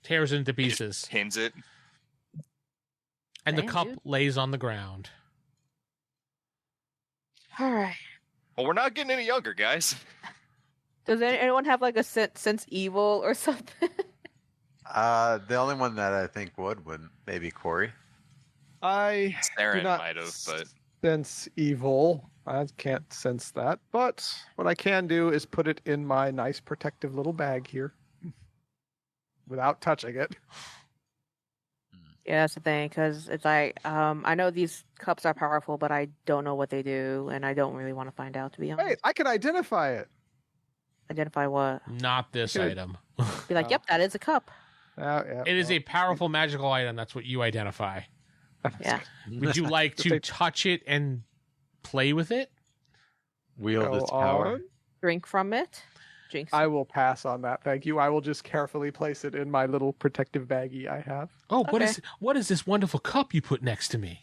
tears it into pieces. Pins it. And the Damn, cup dude. lays on the ground. All right. Well, we're not getting any younger, guys. Does anyone have like a sense evil or something? The only one that I think would maybe Corey. I do Seran not might have, but sense evil. I can't sense that. But what I can do is put it in my nice protective little bag here without touching it. Yeah, that's the thing, because it's like, I know these cups are powerful, but I don't know what they do, and I don't really want to find out, to be honest. Wait, I can identify it. Identify what? Not this Good. item. Be like, yep, that is a cup. Yeah, It is a powerful magical item. That's what you identify. Yeah. Would you like Just to a- touch it and play with it? Wield Go its power. on. Drink from it. Jinx. I will pass on that. Thank you. I will just carefully place it in my little protective baggie I have. Oh, Okay. what is this wonderful cup you put next to me?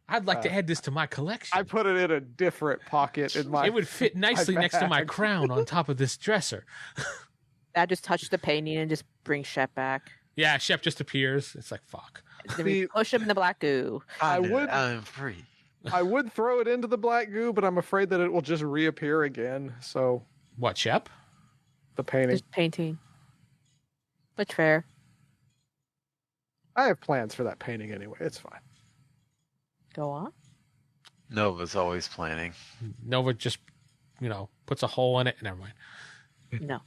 I'd like to add this to my collection. I put it in a different pocket in my. It would fit nicely next to my bag. crown on top of this dresser. I just touch the painting and just bring Shep back. Yeah, Shep just appears. It's like, fuck. Then we See- push him in the black goo. I would- I'm free. I would throw it into the black goo, but I'm afraid that it will just reappear again. So What, Shep? the painting. Just painting. But fair. I have plans for that painting anyway. It's fine. Go on. Nova's always planning. Nova just, puts a hole in it. Never mind. No.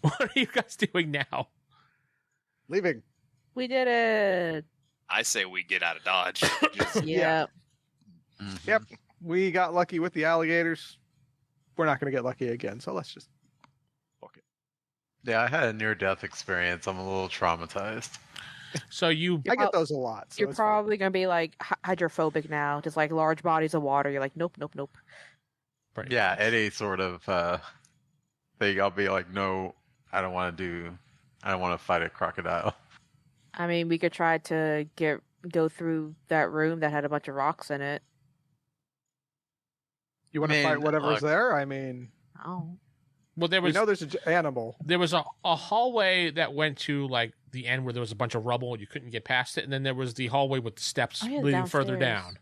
What are you guys doing now? Leaving. We did it. I say we get out of Dodge. Just- Yeah. Mhm. Yep. We got lucky with the alligators. We're not going to get lucky again. So let's just. Yeah, I had a near-death experience. I'm a little traumatized. So you I get those a lot. So You're it's fine. probably going to be like hydrophobic now. Just like large bodies of water. You're like, nope, nope, nope. Yeah, any sort of thing, I'll be like, no, I don't want to fight a crocodile. I mean, we could try to go through that room that had a bunch of rocks in it. You want to Man, fight whatever's look. there? I mean, Oh. well, there we was know there's an animal. there was a hallway that went to like the end where there was a bunch of rubble and you couldn't get past it, and then there was the hallway with the steps Oh, yeah, leading further downstairs. down,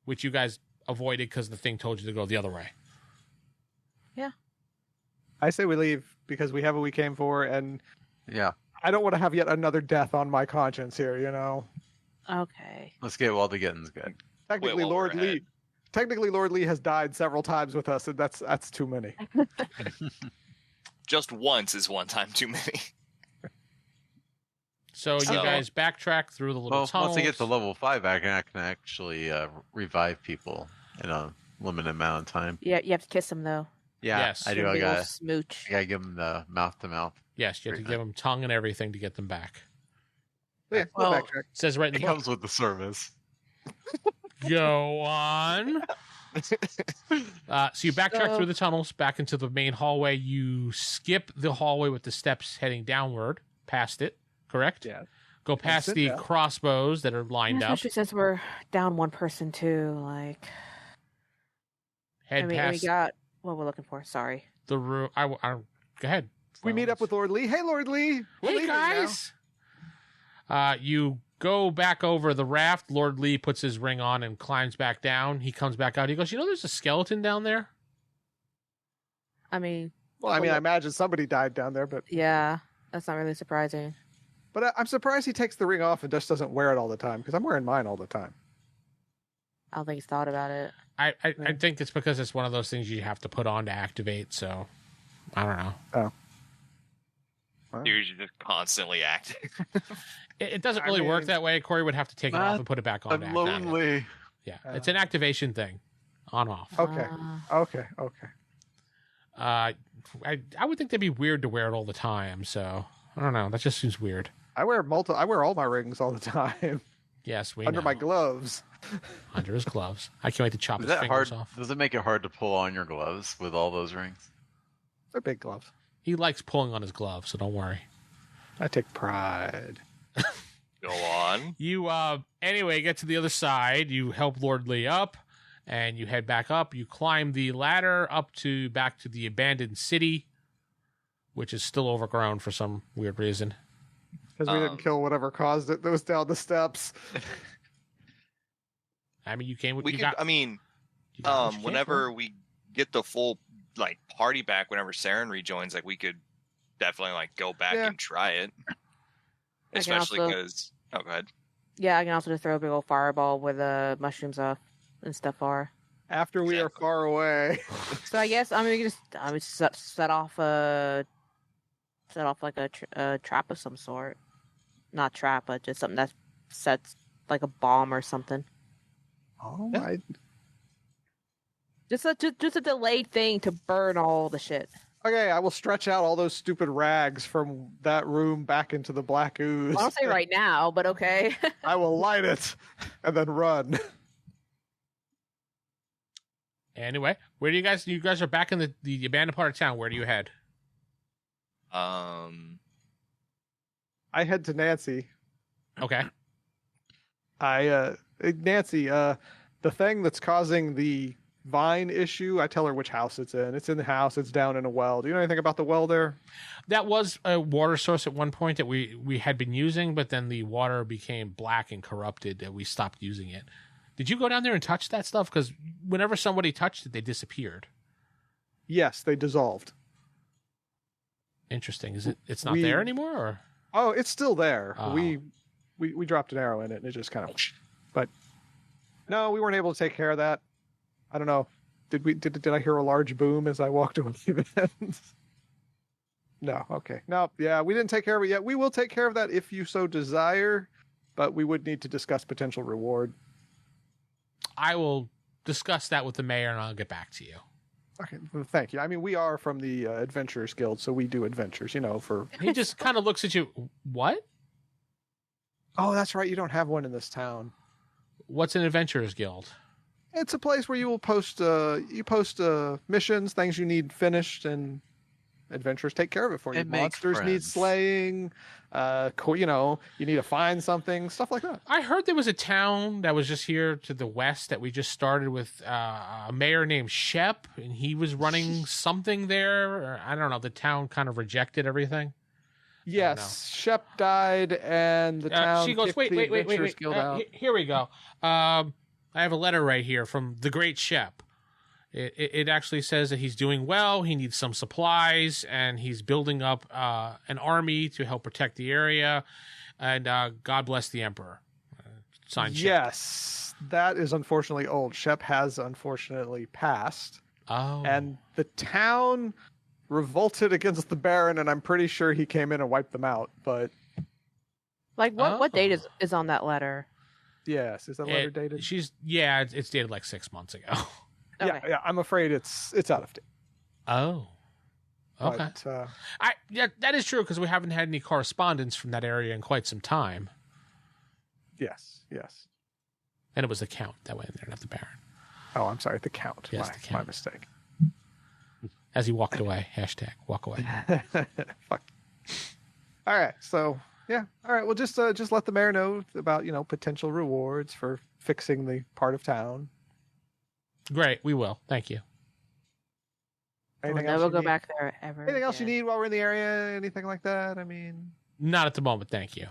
which you guys avoided because the thing told you to go the other way. I say we leave because we have what we came for, and Yeah, I don't want to have yet another death on my conscience here. Okay. let's get while the getting's good. Technically, while Lord we're Lee. ahead. Technically, Lord Lee has died several times with us, and that's too many. Just once is one time too many. So you So- guys backtrack through the little Well, tunnels. once I get to level 5, I can actually revive people in a limited amount of time. Yeah, you have to kiss him though. Yeah, Yes. I do. Give him I a little gotta smooch. give them the mouth to mouth. Yes, you have to give them tongue and everything to get them back. Yeah, we'll Well- backtrack. It says right in It the book. comes with the service. Go on. So you backtrack So- through the tunnels back into the main hallway. You skip the hallway with the steps heading downward, past it, correct? Yeah. Go past sit the down. crossbows that are lined up. Especially since we're down one person too. Like, Head we past got what we're looking for. Sorry. the room. Go ahead. We meet up with Lord Lee. Hey, Lord Lee. We're Hey leaving now. guys. You go back over the raft. Lord Lee puts his ring on and climbs back down. He comes back out. He goes, there's a skeleton down there? I mean, Well, I mean, I imagine somebody died down there, but yeah, that's not really surprising. I'm surprised he takes the ring off and just doesn't wear it all the time because I'm wearing mine all the time. I don't think he's thought about it. I think it's because it's one of those things you have to put on to activate, so I don't know. You're just constantly acting. It doesn't I really work mean- that way. Corey would have to take it off and put it back on to I'm activate. lonely. Yeah, it's an activation thing. On off. Okay. Okay. I would think that'd be weird to wear it all the time, so I don't know. That just seems weird. I wear all my rings all the time Yes, we under know. my gloves. Under his gloves. I can't wait to chop Is his that fingers hard? off. Does it make it hard to pull on your gloves with all those rings? They're big gloves. He likes pulling on his gloves, so don't worry. I take pride. Go on. You anyway get to the other side. You help Lord Lee up, and you head back up. You climb the ladder back to the abandoned city, which is still overgrown for some weird reason. Because we didn't kill whatever caused it that was down the steps. I mean, you came with. We you could. got, I mean, you got what you came whenever for. we get the full like party back, whenever Seran rejoins, like we could definitely like go back Yeah. and try it. I can Especially also- because. Oh, go ahead. Yeah, I can also just throw a big old fireball where the mushrooms are and stuff are. After we are Exactly. far away. So I guess I'm gonna just set off like a trap of some sort. Not trap, but just something that sets like a bomb or something. Oh Yeah. my. Just a delayed thing to burn all the shit. Okay, I will stretch out all those stupid rags from that room back into the black ooze. I don't say right now, but okay. I will light it and then run. Anyway, where do you guys? You guys are back in the abandoned part of town. Where do you head? I head to Nancy. Okay. Nancy, the thing that's causing the vine issue, I tell her which house it's in. It's in the house. It's down in a well. Do you know anything about the well there? That was a water source at one point that we had been using, but then the water became black and corrupted, and we stopped using it. Did you go down there and touch that stuff? Because whenever somebody touched it, they disappeared. Yes, they dissolved. Interesting. Is it? It's not We- there anymore, or Oh, it's still there. Oh. We dropped an arrow in it and it just kind of. But no, we weren't able to take care of that. I don't know. Did I hear a large boom as I walked away then? No. Okay. No. Yeah, we didn't take care of it yet. We will take care of that if you so desire, but we would need to discuss potential reward. I will discuss that with the mayor, and I'll get back to you. Okay. Well, thank you. I mean, we are from the Adventurers Guild, so we do adventures. For. He just kind of looks at you. What? Oh, that's right. You don't have one in this town. What's an adventurers guild? It's a place where you will post missions, things you need finished, and adventurers take care of it for you. And make Monsters need friends. slaying. You need to find something, stuff like that. I heard there was a town that was just here to the west that we just started with a mayor named Shep, and he was running something there. Or, I don't know. The town kind of rejected everything. Yes, Shep died, and the town. She goes, kicked wait. the Adventurers Guild out. Here we go. I have a letter right here from the great Shep. It actually says that he's doing well. He needs some supplies, and he's building up an army to help protect the area. And God bless the Emperor. Signed Shep. Yes, that is unfortunately old. Shep has unfortunately passed, Oh. and the town revolted against the Baron, and I'm pretty sure he came in and wiped them out. But Like what date Oh. is on that letter? yes, is that letter dated? It's dated like 6 months ago. Okay. Yeah, I'm afraid it's out of date. Oh. Okay. But, That is true because we haven't had any correspondence from that area in quite some time. yes. And it was the Count that went in there, not the Baron. Oh, I'm sorry, the Count. Yes, my, the Count. my mistake. As he walked away. #walk away. Fuck. All right, so yeah, all right. Well, just let the mayor know about potential rewards for fixing the part of town. Great. We will. Thank you. We'll Anything else never you go need? back there ever. Anything else you again. need while we're in the area? Anything like that? I mean, Not at the moment. Thank you.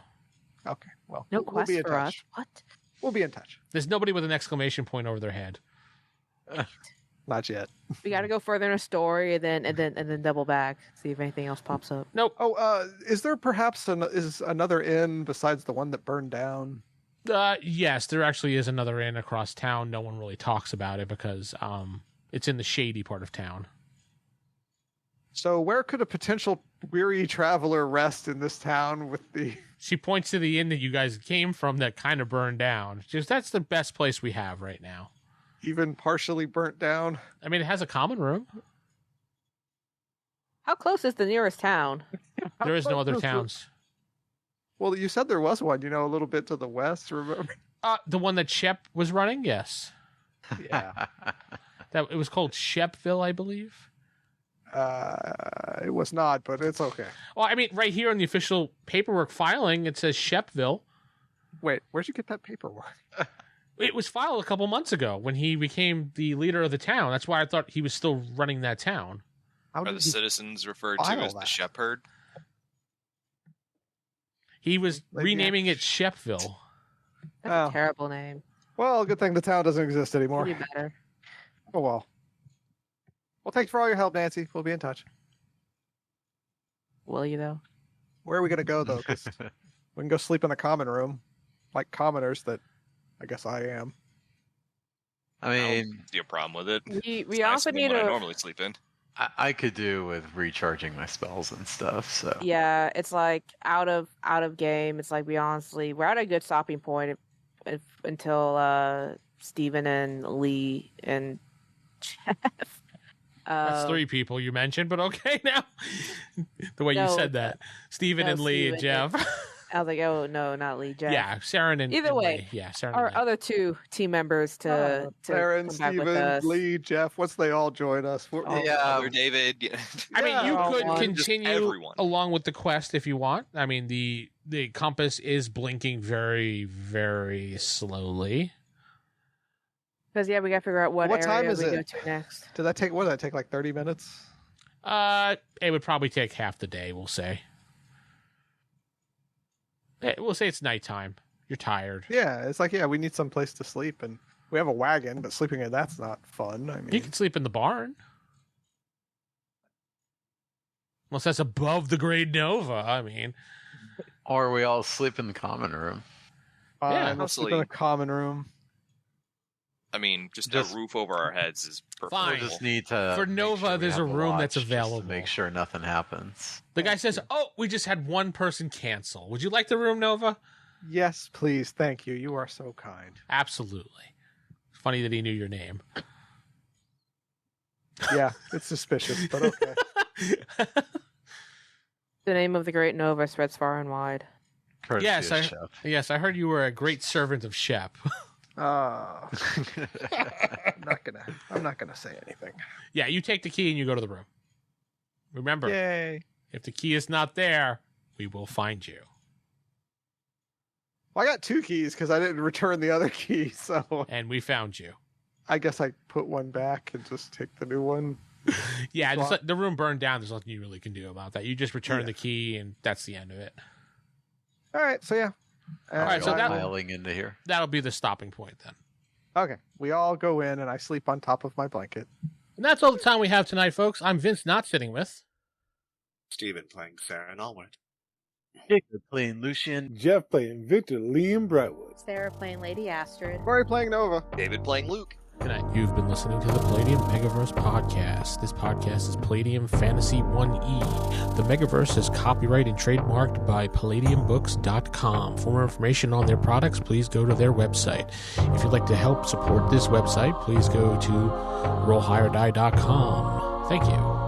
okay. Well, No we'll quest be in for us. touch. What? We'll be in touch. There's nobody with an exclamation point over their head. Not yet. We got to go further in a story and then double back, see if anything else pops up. Nope. Oh, is there perhaps is another inn besides the one that burned down? Yes, there actually is another inn across town. No one really talks about it because it's in the shady part of town. So where could a potential weary traveler rest in this town with the... She points to the inn that you guys came from that kind of burned down. Just that's the best place we have right now. even partially burnt down? I mean, it has a common room. How close is the nearest town? There is no other towns. Well, you said there was one, a little bit to the west, remember? The one that Shep was running, yes. Yeah. It was called Shepville, I believe. It was not, but it's okay. Well, I mean, right here on the official paperwork filing, it says Shepville. Wait, where'd you get that paperwork? It was filed a couple months ago when he became the leader of the town. That's why I thought he was still running that town. How Are did the you citizens referred to file as the that? shepherd? He was Like, renaming it Shepville. That's Oh. a terrible name. Well, good thing the town doesn't exist anymore. Could be better. Oh, well. Well, thanks for all your help, Nancy. We'll be in touch. Will you though? Where are we going to go, though? 'Cause we can go sleep in the common room, like commoners that I guess I am. I mean, See a problem with it? We It's also nicer than need what I a. normally sleep in. I could do with recharging my spells and stuff. So Yeah, it's like out of game. It's like we're at a good stopping point until Steven and Lee and Jeff. That's 3 people you mentioned, but okay now. The way you No, said that. Stephen no, and Lee and Steven Jeff. I was like, oh no, not Lee, Jeff. Yeah, Seran and Either and way, Lee. Yeah, Seran Our and Lee. other 2 team members to Aaron, come back with Steven, us. Lee, Jeff. Once they all join us. Mother David. Yeah. I mean, you Yeah, could one. continue Everyone. along with the quest if you want. I mean, the compass is blinking very, very slowly. Because we gotta figure out what What time area is we it? go to next. What did that take, like 30 minutes? It would probably take half the day, we'll say. We'll say it's nighttime. You're tired. Yeah, it's like, we need some place to sleep, and we have a wagon, but sleeping in that's not fun. I mean, You can sleep in the barn. Unless that's above the Great Nova. I mean, or we all sleep in the common room. fine, yeah, we'll sleep in a common room. I mean, just Just- a roof over our heads is perfect. Fine. We just need to For make Nova, sure we there's have a room that's watch just to available. make sure nothing happens. the guy says, "Oh, we just had one person cancel. Would you like the room, Nova?" Yes, please. Thank you. You are so kind. Absolutely. Funny that he knew your name. Yeah, it's suspicious, but okay. The name of the Great Nova spreads far and wide. Courtesy Yes, of I- Chef. Yes, I heard you were a great servant of Shep. I'm not gonna say anything. Yeah, you take the key and you go to the room. Remember, Yay. if the key is not there, we will find you. Well, I got 2 keys because I didn't return the other key, so And we found you. I guess I put one back and just take the new one. Yeah, Well- the room burned down. There's nothing you really can do about that. You just return Yeah. the key, and that's the end of it. All right, so yeah. All right, so All that- piling into here. That'll be the stopping point then. Okay, we all go in and I sleep on top of my blanket. And that's all the time we have tonight, folks. I'm Vince, not sitting with. Steven playing Seran Allward. Jakob playing Lucian. Geoff playing Victor Liam Brightwood. Sarah playing Lady Astrid. Corey playing Nova. David playing Luke. Good night. You've been listening to the Palladium Megaverse podcast. This podcast is Palladium Fantasy 1E. The Megaverse is copyright and trademarked by PalladiumBooks.com. For more information on their products, please go to their website. If you'd like to help support this website, please go to RollHigherDie.com. Thank you.